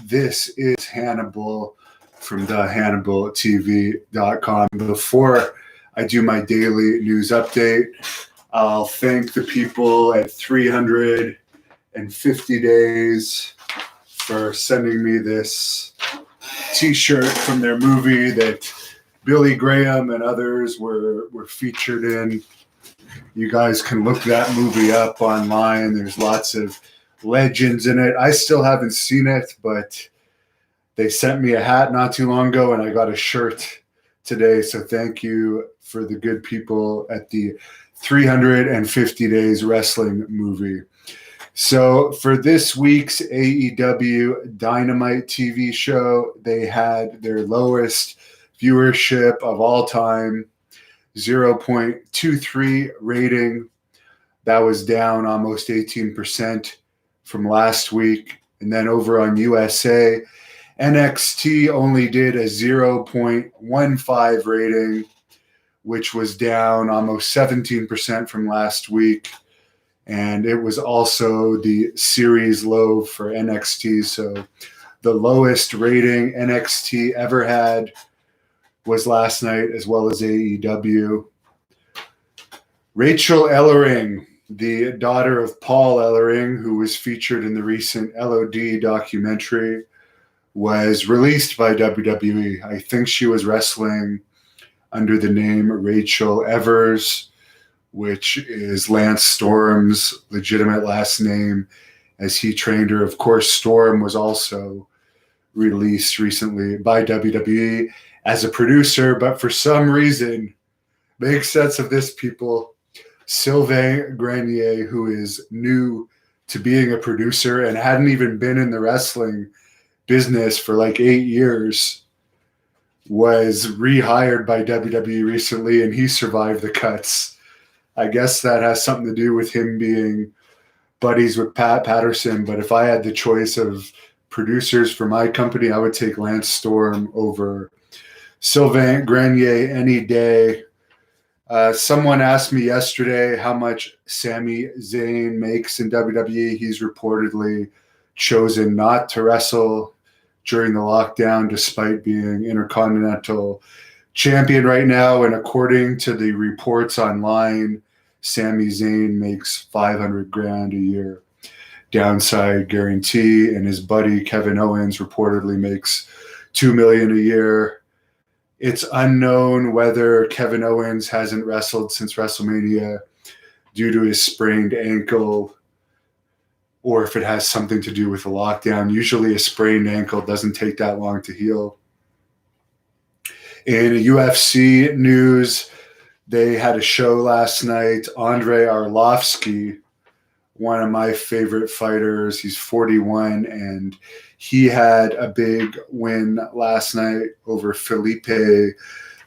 This is Hannibal from the HannibalTV.com. Before I do my daily news update, I'll thank the people at 350 Days for sending me this t-shirt from their movie that Billy Graham and others were featured in. You guys can look that movie up online. There's lots of legends in it. I still haven't seen it, but they sent me a hat not too long ago, and I got a shirt today. So thank you for the good people at the 350 Days Wrestling movie. So for this week's AEW Dynamite TV show, they had their lowest viewership of all time, 0.23 rating. That was down almost 18% from last week. And then over on USA, NXT only did a 0.15 rating, which was down almost 17% from last week. And it was also the series low for NXT. So the lowest rating NXT ever had was last night, as well as AEW. Rachel Ellering, the daughter of Paul Ellering, who was featured in the recent LOD documentary, was released by WWE. I think she was wrestling under the name Rachel Evers, which is Lance Storm's legitimate last name, as he trained her. Of course, Storm was also released recently by WWE as a producer, but for some reason, make sense of this, people, Sylvain Grenier, who is new to being a producer and hadn't even been in the wrestling business for like 8 years, was rehired by WWE recently, and he survived the cuts. I guess that has something to do with him being buddies with Pat Patterson. But if I had the choice of producers for my company, I would take Lance Storm over Sylvain Grenier any day. Someone asked me yesterday how much Sami Zayn makes in WWE. He's reportedly chosen not to wrestle during the lockdown, despite being Intercontinental Champion right now. And according to the reports online, Sami Zayn makes $500,000 a year, downside guarantee, and his buddy Kevin Owens reportedly makes $2 million a year. It's unknown whether Kevin Owens hasn't wrestled since WrestleMania due to his sprained ankle, or if it has something to do with the lockdown. Usually a sprained ankle doesn't take that long to heal. In UFC news, they had a show last night. Andrei Arlovsky, one of my favorite fighters, he's 41, and he had a big win last night over Felipe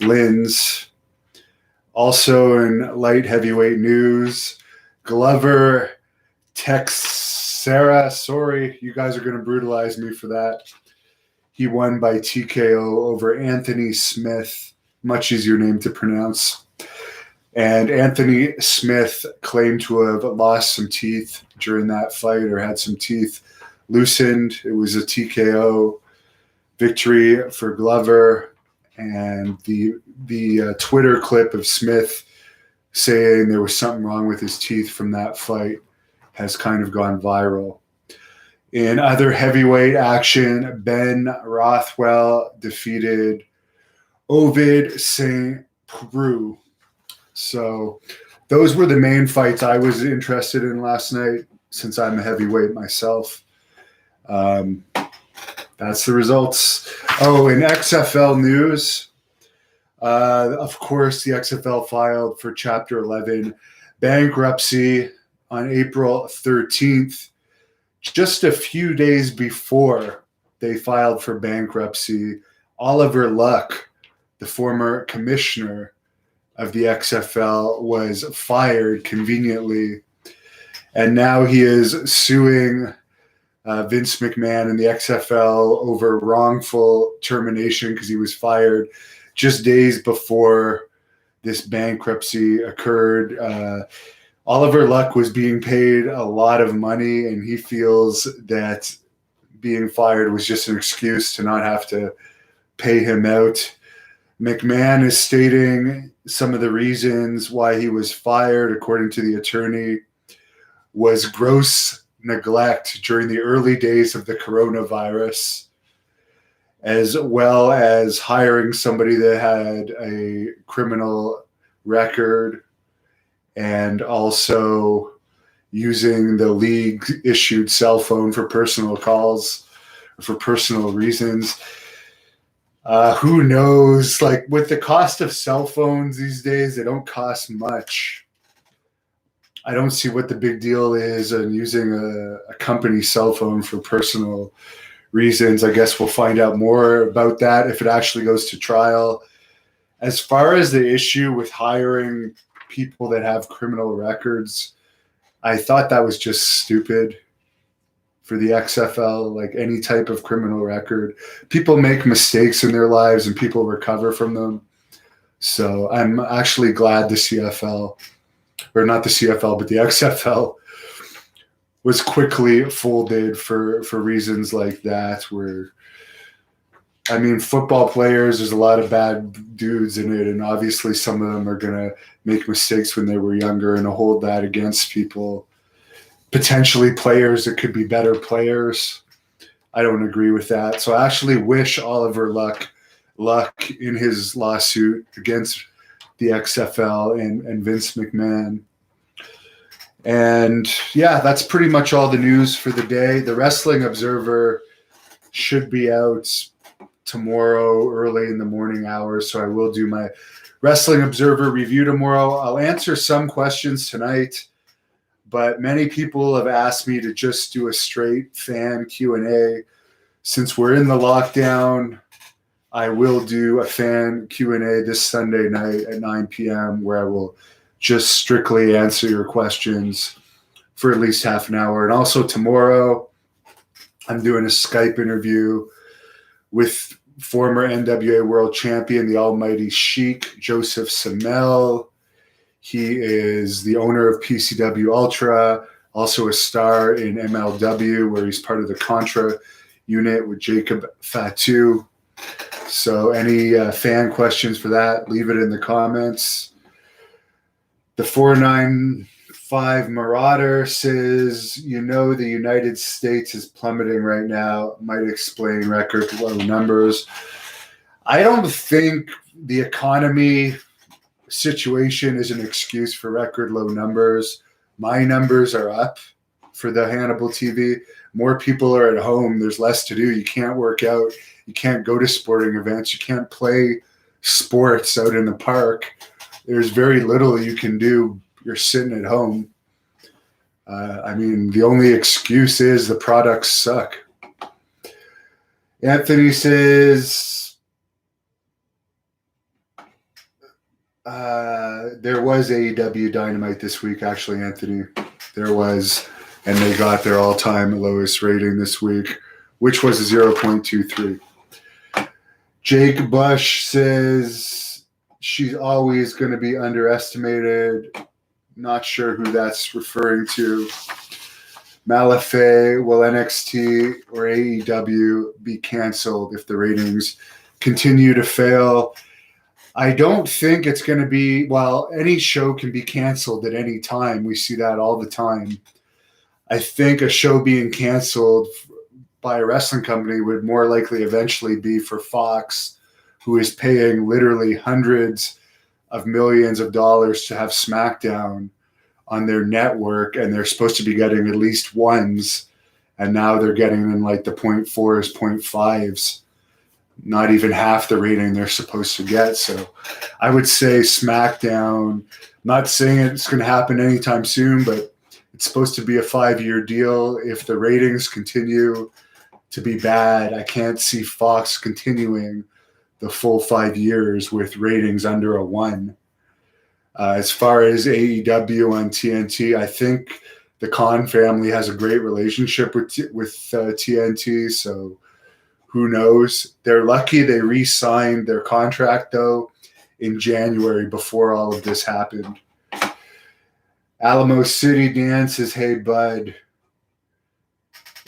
Lins. Also in light heavyweight news, Glover Teixeira, sorry, you guys are going to brutalize me for that. He won by TKO over Anthony Smith, much easier name to pronounce. And Anthony Smith claimed to have lost some teeth during that fight, or had some teeth loosened. It was a TKO victory for Glover. And the Twitter clip of Smith saying there was something wrong with his teeth from that fight has kind of gone viral. In other heavyweight action, Ben Rothwell defeated Ovid St. Preux. So those were the main fights I was interested in last night, since I'm a heavyweight myself. That's the results. Oh, in XFL news, of course, the XFL filed for Chapter 11 bankruptcy on April 13th. Just a few days before they filed for bankruptcy, Oliver Luck, the former commissioner of the XFL, was fired conveniently, and now he is suing Vince McMahon and the XFL over wrongful termination, because he was fired just days before this bankruptcy occurred. Oliver Luck was being paid a lot of money, and he feels that being fired was just an excuse to not have to pay him out. McMahon is stating some of the reasons why he was fired, according to the attorney, was gross neglect during the early days of the coronavirus, as well as hiring somebody that had a criminal record and also using the league-issued cell phone for personal calls, for personal reasons. Who knows? Like, with the cost of cell phones these days, they don't cost much. I don't see what the big deal is in using a company cell phone for personal reasons. I guess we'll find out more about that if it actually goes to trial. As far as the issue with hiring people that have criminal records, I thought that was just stupid for the XFL. Like, any type of criminal record, people make mistakes in their lives and people recover from them. So I'm actually glad the CFL, or not the CFL, but the XFL was quickly folded for reasons like that, where, I mean, football players, there's a lot of bad dudes in it, and obviously some of them are going to make mistakes when they were younger, and to hold that against people, potentially players that could be better players, I don't agree with that. So I actually wish Oliver luck in his lawsuit against the XFL and Vince McMahon. And yeah, that's pretty much all the news for the day. The Wrestling Observer should be out tomorrow early in the morning hours, so I will do my Wrestling Observer review tomorrow. I'll answer some questions tonight, but many people have asked me to just do a straight fan Q&A. Since we're in the lockdown, I will do a fan Q&A this Sunday night at 9 p.m. where I will just strictly answer your questions for at least half an hour. And also tomorrow, I'm doing a Skype interview with former NWA World Champion, the Almighty Sheik, Joseph Samel. He is the owner of PCW Ultra, also a star in MLW, where he's part of the Contra unit with Jacob Fatu. So any fan questions for that, leave it in the comments. The 495 Marauder says, the United States is plummeting right now. Might explain record low numbers. I don't think the economy situation is an excuse for record low numbers. My numbers are up for the Hannibal TV. More people are at home. There's less to do. You can't work out. You can't go to sporting events. You can't play sports out in the park. There's very little you can do. You're sitting at home. I mean, the only excuse is the products suck. Anthony says there was AEW Dynamite this week, actually, Anthony. There was, and they got their all-time lowest rating this week, which was a 0.23. Jake Bush says she's always going to be underestimated. Not sure who that's referring to. Malafay, will NXT or AEW be canceled if the ratings continue to fail? I don't think it's going to be, any show can be canceled at any time. We see that all the time. I think a show being canceled by a wrestling company would more likely eventually be for Fox, who is paying literally hundreds of millions of dollars to have SmackDown on their network, and they're supposed to be getting at least ones, and now they're getting in like the 0.4s, 0.5s, not even half the rating they're supposed to get. So I would say SmackDown, not saying it's going to happen anytime soon, but it's supposed to be a 5-year deal. If the ratings continue to be bad, I can't see Fox continuing the full 5 years with ratings under a 1. As far as AEW on TNT, I think the Khan family has a great relationship with TNT, so who knows? They're lucky they re-signed their contract, though, in January before all of this happened. Alamo City Dan says, hey, bud.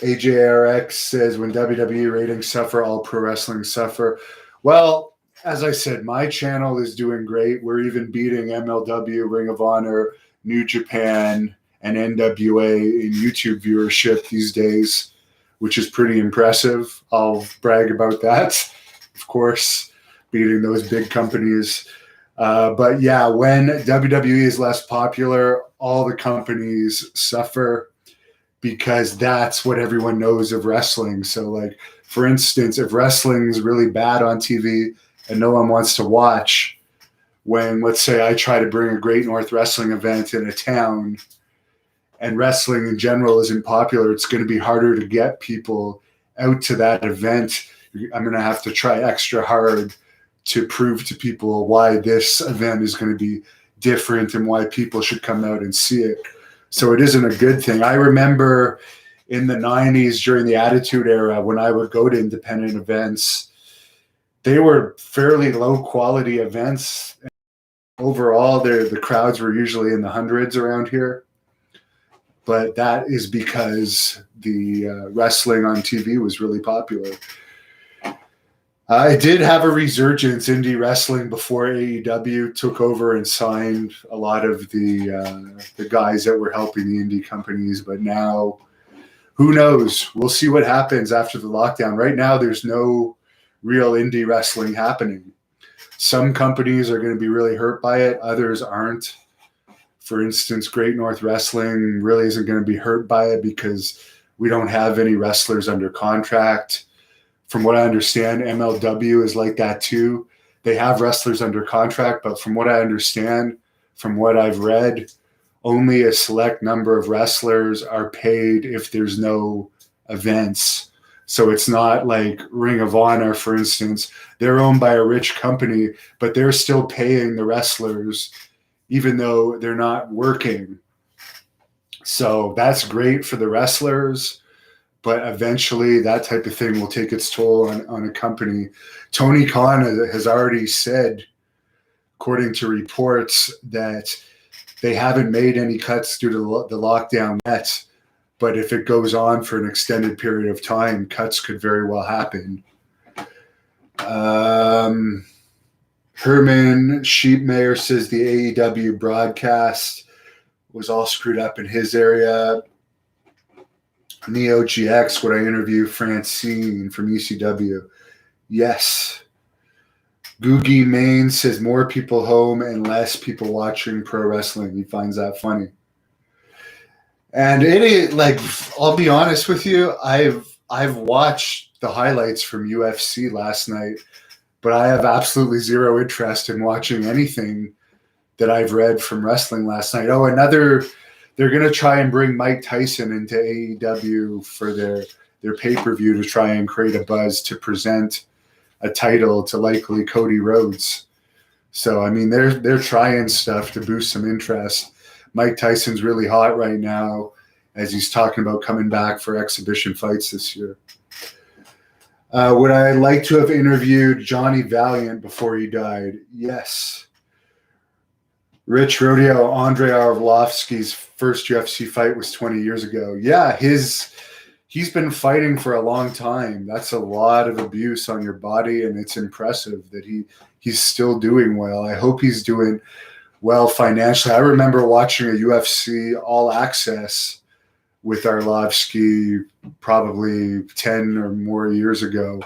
AJRX says, when WWE ratings suffer, all pro wrestling suffer. Well, as I said, my channel is doing great. We're even beating MLW, Ring of Honor, New Japan, and NWA in YouTube viewership these days, which is pretty impressive. I'll brag about that, of course, beating those big companies. But yeah, when WWE is less popular, all the companies suffer because that's what everyone knows of wrestling. So, like, for instance, if wrestling's really bad on TV and no one wants to watch, when, let's say, I try to bring a Great North Wrestling event in a town and wrestling in general isn't popular, it's going to be harder to get people out to that event. I'm going to have to try extra hard to prove to people why this event is going to be different and why people should come out and see it. So it isn't a good thing. I remember in the 90s during the Attitude Era, when I would go to independent events, they were fairly low quality events. Overall, the crowds were usually in the hundreds around here. But that is because the wrestling on TV was really popular. I did have a resurgence indie wrestling before AEW took over and signed a lot of the guys that were helping the indie companies. But now, who knows? We'll see what happens after the lockdown. Right now, there's no real indie wrestling happening. Some companies are going to be really hurt by it. Others aren't. For instance, Great North Wrestling really isn't going to be hurt by it because we don't have any wrestlers under contract. From what I understand, MLW is like that too. They have wrestlers under contract, but from what I understand, from what I've read, only a select number of wrestlers are paid if there's no events. So it's not like Ring of Honor, for instance. They're owned by a rich company, but they're still paying the wrestlers even though they're not working. So that's great for the wrestlers. But eventually that type of thing will take its toll on a company. Tony Khan has already said, according to reports, that they haven't made any cuts due to the lockdown yet. But if it goes on for an extended period of time, cuts could very well happen. Herman Sheepmayer says the AEW broadcast was all screwed up in his area. Neo GX, would I interview Francine from ECW? Yes. Googie Main says more people home and less people watching pro wrestling. He finds that funny. And it is, like, I'll be honest with you, I've watched the highlights from UFC last night, but I have absolutely zero interest in watching anything that I've read from wrestling last night. Oh, they're going to try and bring Mike Tyson into AEW for their pay-per-view to try and create a buzz to present a title to likely Cody Rhodes. So, I mean, they're trying stuff to boost some interest. Mike Tyson's really hot right now as he's talking about coming back for exhibition fights this year. Would I like to have interviewed Johnny Valiant before he died? Yes. Rich Rodeo, Andrei Arlovsky's first UFC fight was 20 years ago. Yeah, he's been fighting for a long time. That's a lot of abuse on your body, and it's impressive that he's still doing well. I hope he's doing well financially. I remember watching a UFC All Access with Arlovsky probably 10 or more years ago,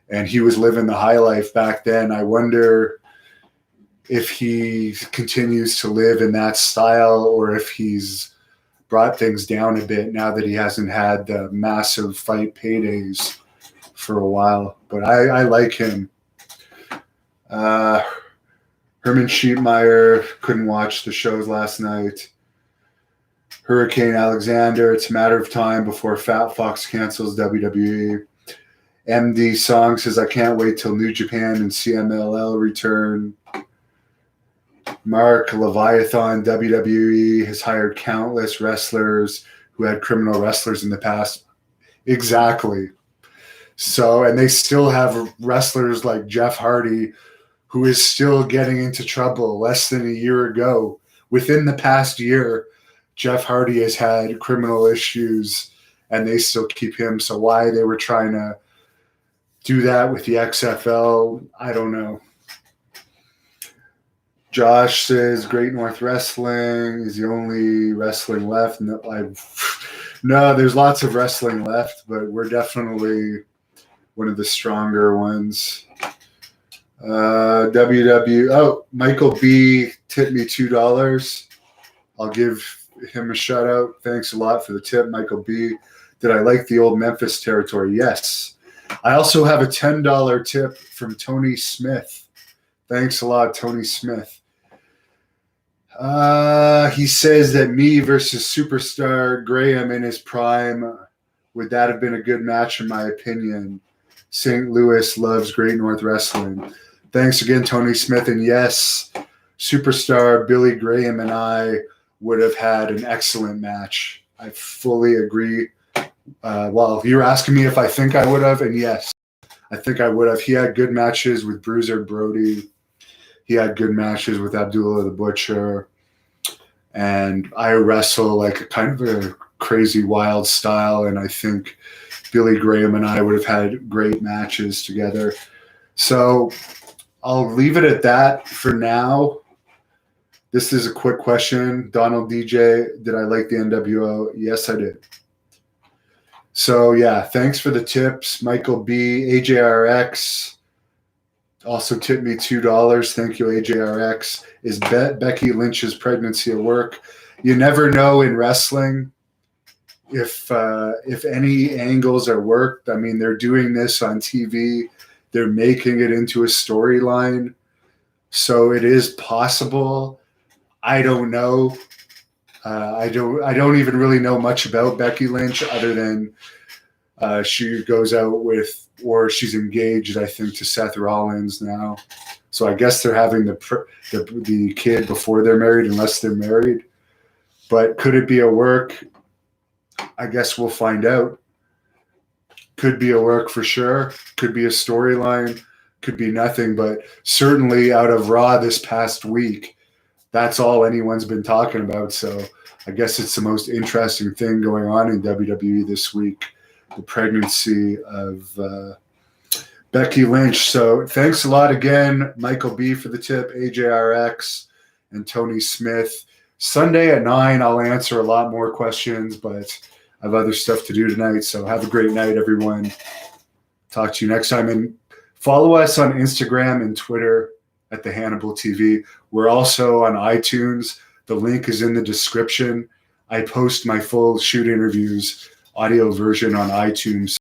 and he was living the high life back then. I wonder if he continues to live in that style or if he's brought things down a bit now that he hasn't had the massive fight paydays for a while. But I like him. Herman Sheepmeyer couldn't watch the shows last night. Hurricane Alexander, it's a matter of time before Fat Fox cancels WWE. MD Song says, I can't wait till New Japan and CMLL return. Mark Leviathan, WWE has hired countless wrestlers who had criminal wrestlers in the past. Exactly. So, and they still have wrestlers like Jeff Hardy, who is still getting into trouble less than a year ago. Within the past year, Jeff Hardy has had criminal issues and they still keep him. So why they were trying to do that with the XFL, I don't know. Josh says Great North Wrestling is the only wrestling left. No, there's lots of wrestling left, but we're definitely one of the stronger ones. Michael B tipped me $2. I'll give him a shout out. Thanks a lot for the tip, Michael B. Did I like the old Memphis territory? Yes. I also have a $10 tip from Tony Smith. Thanks a lot, Tony Smith. He says that me versus Superstar Graham in his prime, would that have been a good match in my opinion? St. Louis loves Great North Wrestling. Thanks again, Tony Smith. And yes, Superstar Billy Graham and I would have had an excellent match. I fully agree. Well, you're asking me if I think I would have, and yes, I think I would have. He had good matches with Bruiser Brody. He had good matches with Abdullah the Butcher. And I wrestle like a kind of a crazy, wild style, and I think Billy Graham and I would have had great matches together. So I'll leave it at that for now. This is a quick question. Donald DJ, did I like the NWO? Yes, I did. So, yeah, thanks for the tips. Michael B, AJRX also tipped me $2. Thank you, AJRX. Is Becky Lynch's pregnancy a work? You never know in wrestling if any angles are worked. I mean, they're doing this on TV. They're making it into a storyline. So it is possible. I don't know. I don't even really know much about Becky Lynch other than she goes out with, or she's engaged, I think, to Seth Rollins now. So I guess they're having the kid before they're married, unless they're married. But could it be a work? I guess we'll find out. Could be a work for sure. Could be a storyline. Could be nothing. But certainly out of Raw this past week, that's all anyone's been talking about. So I guess it's the most interesting thing going on in WWE this week, the pregnancy of Becky Lynch. So thanks a lot again, Michael B, for the tip, AJRX, and Tony Smith. Sunday at 9, I'll answer a lot more questions, but I have other stuff to do tonight. So have a great night, everyone. Talk to you next time. And follow us on Instagram and Twitter at the Hannibal TV. We're also on iTunes. The link is in the description. I post my full shoot interviews audio version on iTunes.